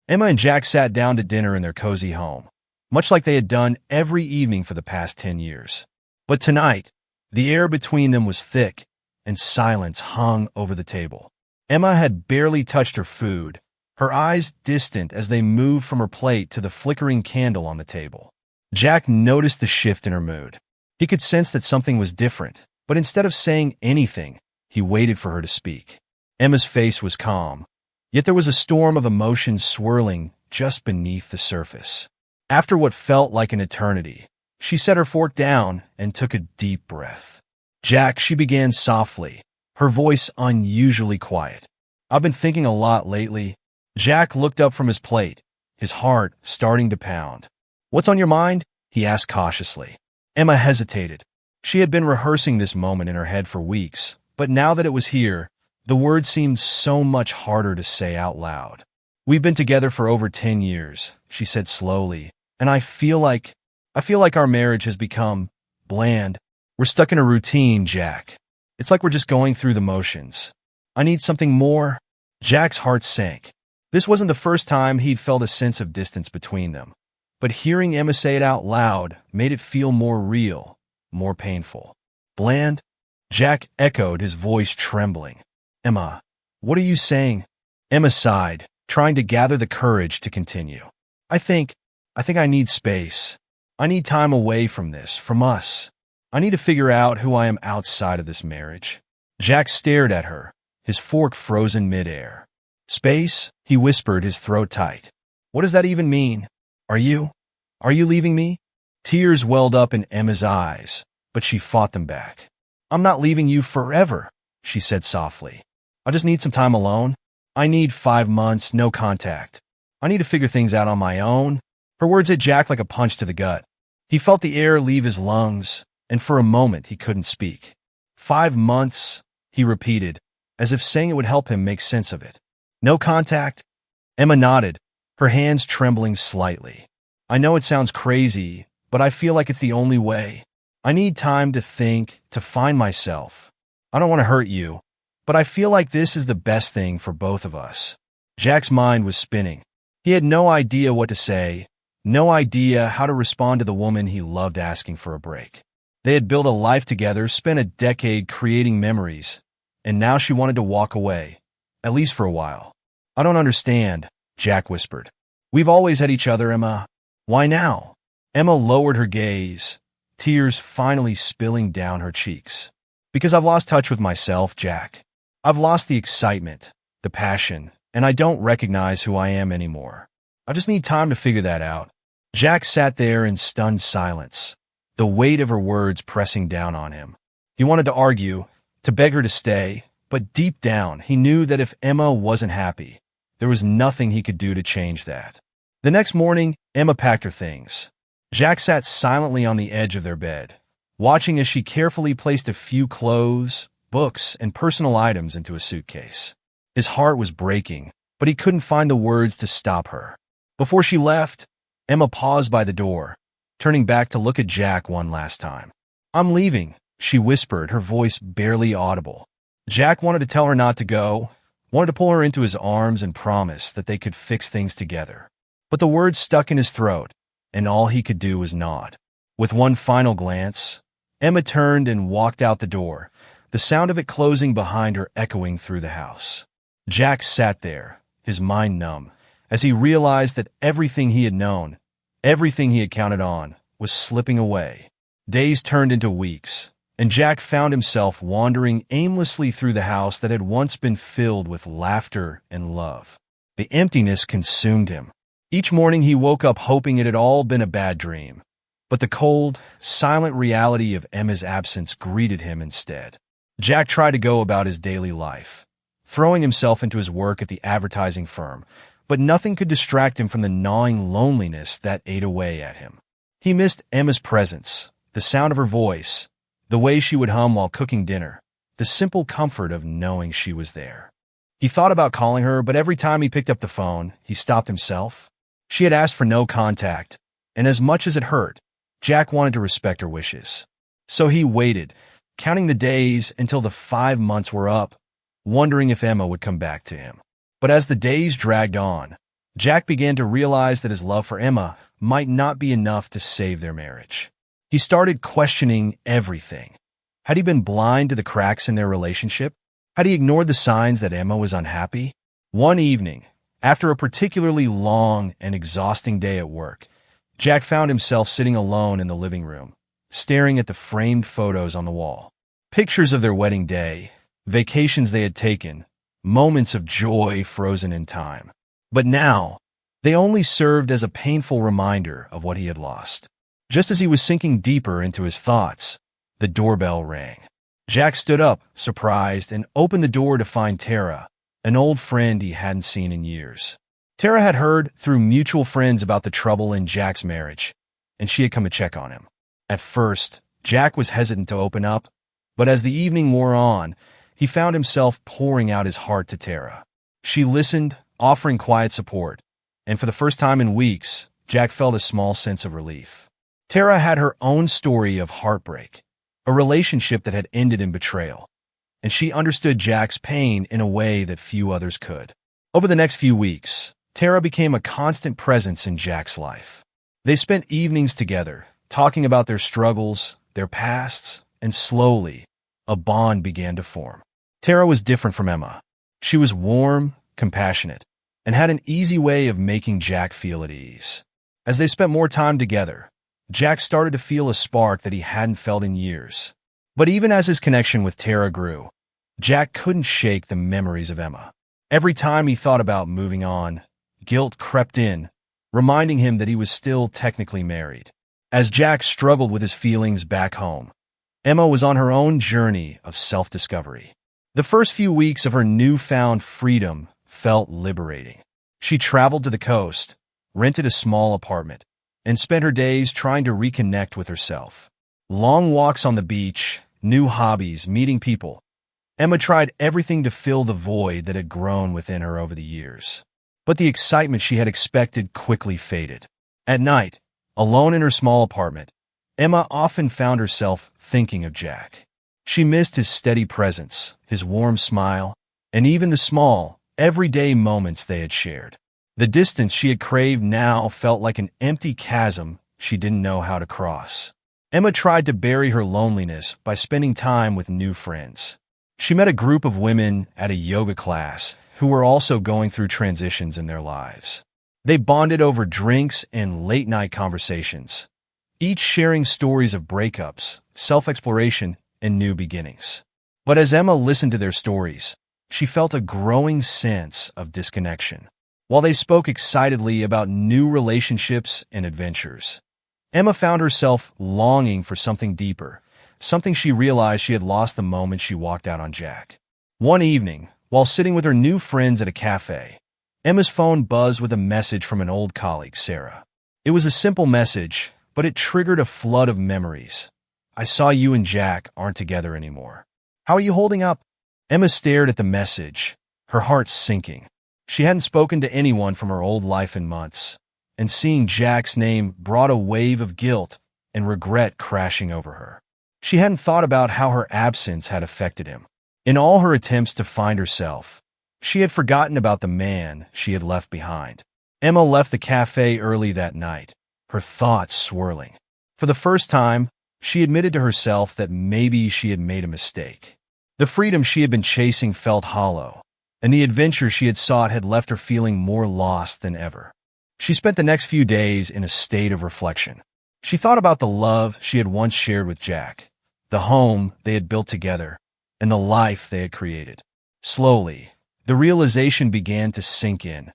Emma and Jack sat down to dinner in their cozy home, much like they had done every evening for the past 10 years. But tonight, the air between them was thick, and silence hung over the table. Emma had barely touched her food, her eyes distant as they moved from her plate to the flickering candle on the table. Jack noticed the shift in her mood. He could sense that something was different, but instead of saying anything, he waited for her to speak. Emma's face was calm, yet there was a storm of emotion swirling just beneath the surface. After what felt like an eternity, she set her fork down and took a deep breath. "Jack," she began softly, her voice unusually quiet. "I've been thinking a lot lately." Jack looked up from his plate, his heart starting to pound. "What's on your mind?" he asked cautiously. Emma hesitated. She had been rehearsing this moment in her head for weeks, but now that it was here, the words seemed so much harder to say out loud. "We've been together for over 10 years, she said slowly, "and I feel like our marriage has become bland. We're stuck in a routine, Jack. It's like we're just going through the motions. I need something more." Jack's heart sank. This wasn't the first time he'd felt a sense of distance between them, but hearing Emma say it out loud made it feel more real, more painful. "Bland?" Jack echoed, his voice trembling. "Emma, what are you saying?" Emma sighed, trying to gather the courage to continue. I think I need space. I need time away from this, from us. I need to figure out who I am outside of this marriage." Jack stared at her, his fork frozen midair. "Space?" he whispered, his throat tight. "What does that even mean? Are you leaving me?" Tears welled up in Emma's eyes, but she fought them back. "I'm not leaving you forever," she said softly. "I just need some time alone. I need 5 months, no contact. I need to figure things out on my own." Her words hit Jack like a punch to the gut. He felt the air leave his lungs, and for a moment he couldn't speak. 5 months, he repeated, as if saying it would help him make sense of it. "No contact?" Emma nodded, her hands trembling slightly. "I know it sounds crazy, but I feel like it's the only way. I need time to think, to find myself. I don't want to hurt you, but I feel like this is the best thing for both of us." Jack's mind was spinning. He had no idea what to say, no idea how to respond to the woman he loved asking for a break. They had built a life together, spent a decade creating memories, and now she wanted to walk away, at least for a while. "I don't understand," Jack whispered. "We've always had each other, Emma. Why now?" Emma lowered her gaze, tears finally spilling down her cheeks. "Because I've lost touch with myself, Jack. I've lost the excitement, the passion, and I don't recognize who I am anymore. I just need time to figure that out." Jack sat there in stunned silence, the weight of her words pressing down on him. He wanted to argue, to beg her to stay, but deep down he knew that if Emma wasn't happy, there was nothing he could do to change that. The next morning, Emma packed her things. Jack sat silently on the edge of their bed, watching as she carefully placed a few clothes, books, and personal items into a suitcase. His heart was breaking, but he couldn't find the words to stop her. Before she left, Emma paused by the door, turning back to look at Jack one last time. "I'm leaving," she whispered, her voice barely audible. Jack wanted to tell her not to go, wanted to pull her into his arms and promise that they could fix things together. But the words stuck in his throat, and all he could do was nod. With one final glance, Emma turned and walked out the door, the sound of it closing behind her echoing through the house. Jack sat there, his mind numb, as he realized that everything he had known, everything he had counted on, was slipping away. Days turned into weeks, and Jack found himself wandering aimlessly through the house that had once been filled with laughter and love. The emptiness consumed him. Each morning he woke up hoping it had all been a bad dream, but the cold, silent reality of Emma's absence greeted him instead. Jack tried to go about his daily life, throwing himself into his work at the advertising firm, but nothing could distract him from the gnawing loneliness that ate away at him. He missed Emma's presence, the sound of her voice, the way she would hum while cooking dinner, the simple comfort of knowing she was there. He thought about calling her, but every time he picked up the phone, he stopped himself. She had asked for no contact, and as much as it hurt, Jack wanted to respect her wishes. So he waited, counting the days until the 5 months were up, wondering if Emma would come back to him. But as the days dragged on, Jack began to realize that his love for Emma might not be enough to save their marriage. He started questioning everything. Had he been blind to the cracks in their relationship? Had he ignored the signs that Emma was unhappy? One evening, after a particularly long and exhausting day at work, Jack found himself sitting alone in the living room, staring at the framed photos on the wall. Pictures of their wedding day, vacations they had taken, moments of joy frozen in time. But now, they only served as a painful reminder of what he had lost. Just as he was sinking deeper into his thoughts, the doorbell rang. Jack stood up, surprised, and opened the door to find Tara, an old friend he hadn't seen in years. Tara had heard through mutual friends about the trouble in Jack's marriage, and she had come to check on him. At first, Jack was hesitant to open up, but as the evening wore on, he found himself pouring out his heart to Tara. She listened, offering quiet support, and for the first time in weeks, Jack felt a small sense of relief. Tara had her own story of heartbreak, a relationship that had ended in betrayal, and she understood Jack's pain in a way that few others could. Over the next few weeks, Tara became a constant presence in Jack's life. They spent evenings together, talking about their struggles, their pasts, and slowly, a bond began to form. Tara was different from Emma. She was warm, compassionate, and had an easy way of making Jack feel at ease. As they spent more time together, Jack started to feel a spark that he hadn't felt in years. But even as his connection with Tara grew, Jack couldn't shake the memories of Emma. Every time he thought about moving on, guilt crept in, reminding him that he was still technically married. As Jack struggled with his feelings back home, Emma was on her own journey of self-discovery. The first few weeks of her newfound freedom felt liberating. She traveled to the coast, rented a small apartment, and spent her days trying to reconnect with herself. Long walks on the beach, new hobbies, meeting people. Emma tried everything to fill the void that had grown within her over the years. But the excitement she had expected quickly faded. At night, alone in her small apartment, Emma often found herself thinking of Jack. She missed his steady presence, his warm smile, and even the small, everyday moments they had shared. The distance she had craved now felt like an empty chasm she didn't know how to cross. Emma tried to bury her loneliness by spending time with new friends. She met a group of women at a yoga class who were also going through transitions in their lives. They bonded over drinks and late-night conversations, each sharing stories of breakups, self-exploration, and new beginnings. But as Emma listened to their stories, she felt a growing sense of disconnection. While they spoke excitedly about new relationships and adventures, Emma found herself longing for something deeper, something she realized she had lost the moment she walked out on Jack. One evening, while sitting with her new friends at a cafe, Emma's phone buzzed with a message from an old colleague, Sarah. It was a simple message, but it triggered a flood of memories. "I saw you and Jack aren't together anymore. How are you holding up?" Emma stared at the message, her heart sinking. She hadn't spoken to anyone from her old life in months, and seeing Jack's name brought a wave of guilt and regret crashing over her. She hadn't thought about how her absence had affected him. In all her attempts to find herself, she had forgotten about the man she had left behind. Emma left the cafe early that night, her thoughts swirling. For the first time, she admitted to herself that maybe she had made a mistake. The freedom she had been chasing felt hollow, and the adventure she had sought had left her feeling more lost than ever. She spent the next few days in a state of reflection. She thought about the love she had once shared with Jack, the home they had built together, and the life they had created. Slowly, the realization began to sink in.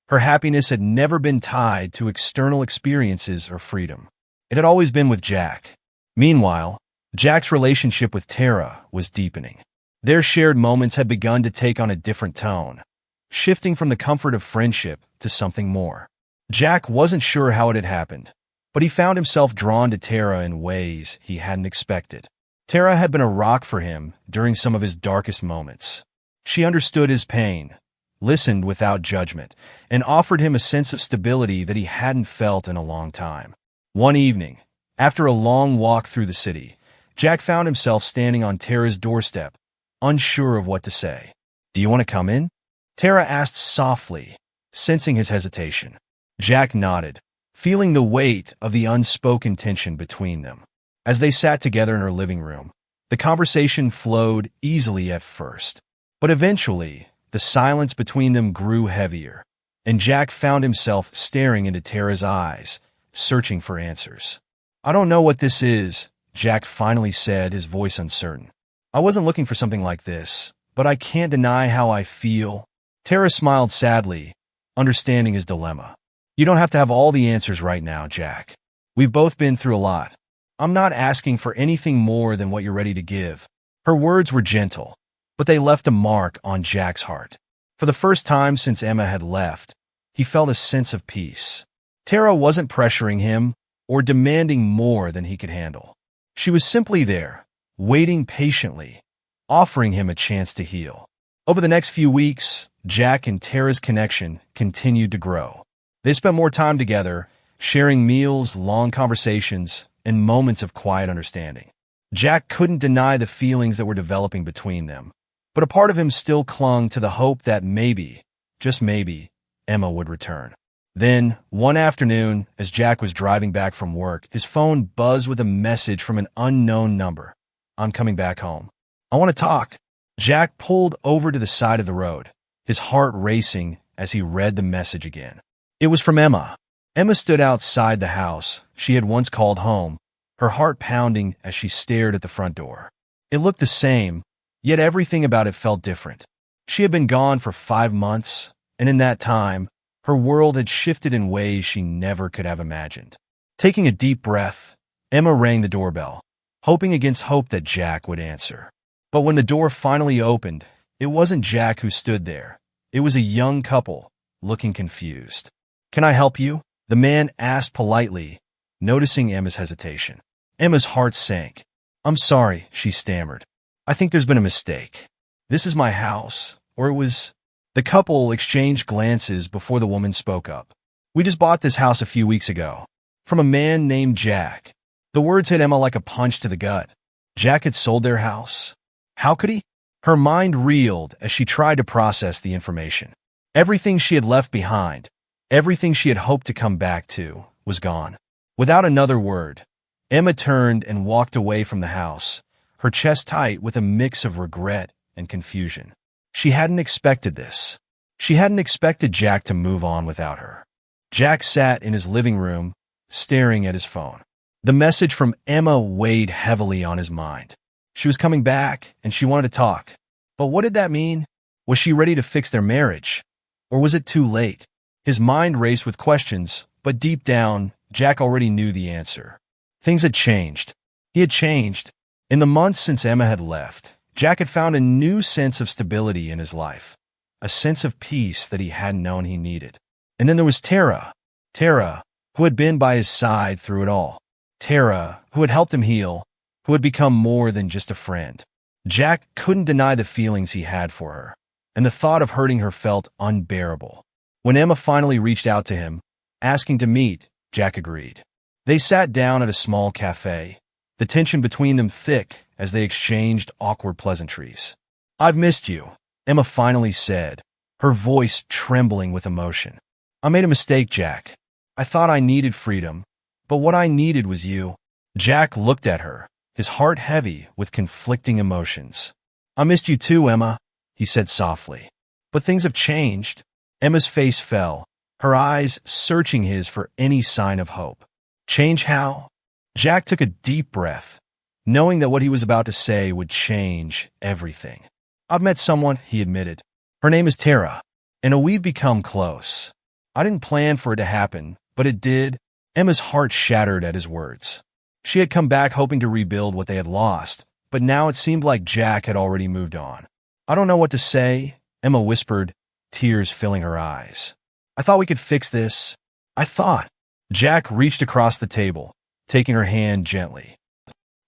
Her happiness had never been tied to external experiences or freedom. It had always been with Jack. Meanwhile, Jack's relationship with Tara was deepening. Their shared moments had begun to take on a different tone, shifting from the comfort of friendship to something more. Jack wasn't sure how it had happened, but he found himself drawn to Tara in ways he hadn't expected. Tara had been a rock for him during some of his darkest moments. She understood his pain, listened without judgment, and offered him a sense of stability that he hadn't felt in a long time. One evening, after a long walk through the city, Jack found himself standing on Tara's doorstep, unsure of what to say. "Do you want to come in?" Tara asked softly, sensing his hesitation. Jack nodded, feeling the weight of the unspoken tension between them. As they sat together in her living room, the conversation flowed easily at first. But eventually, the silence between them grew heavier, and Jack found himself staring into Tara's eyes, searching for answers. "I don't know what this is," Jack finally said, his voice uncertain. "I wasn't looking for something like this, but I can't deny how I feel." Tara smiled sadly, understanding his dilemma. "You don't have to have all the answers right now, Jack. We've both been through a lot. I'm not asking for anything more than what you're ready to give." Her words were gentle, but they left a mark on Jack's heart. For the first time since Emma had left, he felt a sense of peace. Tara wasn't pressuring him or demanding more than he could handle. She was simply there, waiting patiently, offering him a chance to heal. Over the next few weeks, Jack and Tara's connection continued to grow. They spent more time together, sharing meals, long conversations, and moments of quiet understanding. Jack couldn't deny the feelings that were developing between them, but a part of him still clung to the hope that maybe, just maybe, Emma would return. Then, one afternoon, as Jack was driving back from work, his phone buzzed with a message from an unknown number. "I'm coming back home. I want to talk." Jack pulled over to the side of the road, his heart racing as he read the message again. It was from Emma. Emma stood outside the house she had once called home, her heart pounding as she stared at the front door. It looked the same, yet everything about it felt different. She had been gone for 5 months, and in that time, her world had shifted in ways she never could have imagined. Taking a deep breath, Emma rang the doorbell, hoping against hope that Jack would answer. But when the door finally opened, it wasn't Jack who stood there. It was a young couple, looking confused. "Can I help you?" the man asked politely, noticing Emma's hesitation. Emma's heart sank. "I'm sorry," she stammered. "I think there's been a mistake. This is my house, or it was—" The couple exchanged glances before the woman spoke up. "We just bought this house a few weeks ago, from a man named Jack." The words hit Emma like a punch to the gut. Jack had sold their house. How could he? Her mind reeled as she tried to process the information. Everything she had left behind, everything she had hoped to come back to, was gone. Without another word, Emma turned and walked away from the house, her chest tight with a mix of regret and confusion. She hadn't expected this. She hadn't expected Jack to move on without her. Jack sat in his living room, staring at his phone. The message from Emma weighed heavily on his mind. She was coming back, and she wanted to talk. But what did that mean? Was she ready to fix their marriage? Or was it too late? His mind raced with questions, but deep down, Jack already knew the answer. Things had changed. He had changed. In the months since Emma had left, Jack had found a new sense of stability in his life, a sense of peace that he hadn't known he needed. And then there was Tara. Tara, who had been by his side through it all. Tara, who had helped him heal, who had become more than just a friend. Jack couldn't deny the feelings he had for her, and the thought of hurting her felt unbearable. When Emma finally reached out to him, asking to meet, Jack agreed. They sat down at a small cafe, the tension between them thick as they exchanged awkward pleasantries. "I've missed you," Emma finally said, her voice trembling with emotion. "I made a mistake, Jack. I thought I needed freedom, but what I needed was you." Jack looked at her, his heart heavy with conflicting emotions. "I missed you too, Emma," he said softly. "But things have changed." Emma's face fell, her eyes searching his for any sign of hope. "Change how?" Jack took a deep breath, knowing that what he was about to say would change everything. "I've met someone," he admitted. "Her name is Tara, and we've become close. I didn't plan for it to happen, but it did." Emma's heart shattered at his words. She had come back hoping to rebuild what they had lost, but now it seemed like Jack had already moved on. "I don't know what to say," Emma whispered, tears filling her eyes. "I thought we could fix this. I thought." Jack reached across the table, taking her hand gently.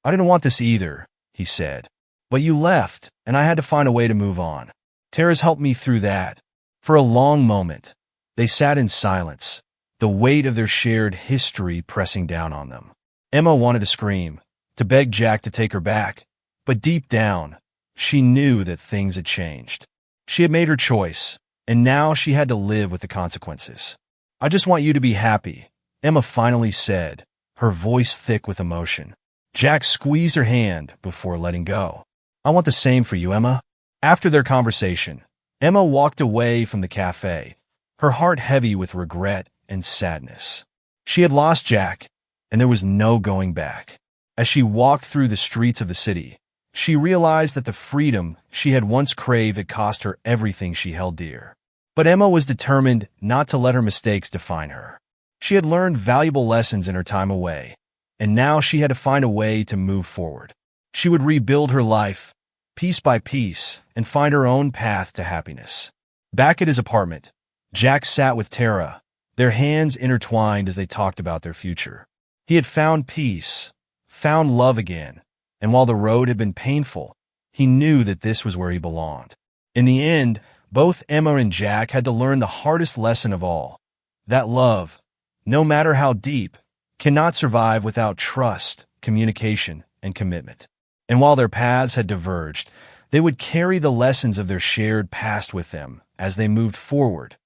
"I didn't want this either," he said. "But you left, and I had to find a way to move on. Tara's helped me through that." For a long moment, they sat in silence, the weight of their shared history pressing down on them. Emma wanted to scream, to beg Jack to take her back, but deep down, she knew that things had changed. She had made her choice, and now she had to live with the consequences. "I just want you to be happy," Emma finally said, her voice thick with emotion. Jack squeezed her hand before letting go. "I want the same for you, Emma." After their conversation, Emma walked away from the cafe, her heart heavy with regret and sadness. She had lost Jack, and there was no going back. As she walked through the streets of the city, she realized that the freedom she had once craved had cost her everything she held dear. But Emma was determined not to let her mistakes define her. She had learned valuable lessons in her time away, and now she had to find a way to move forward. She would rebuild her life, piece by piece, and find her own path to happiness. Back at his apartment, Jack sat with Tara, their hands intertwined as they talked about their future. He had found peace, found love again, and while the road had been painful, he knew that this was where he belonged. In the end, both Emma and Jack had to learn the hardest lesson of all, that love, no matter how deep, cannot survive without trust, communication, and commitment. And while their paths had diverged, they would carry the lessons of their shared past with them as they moved forward,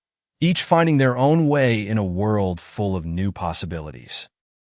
each finding their own way in a world full of new possibilities.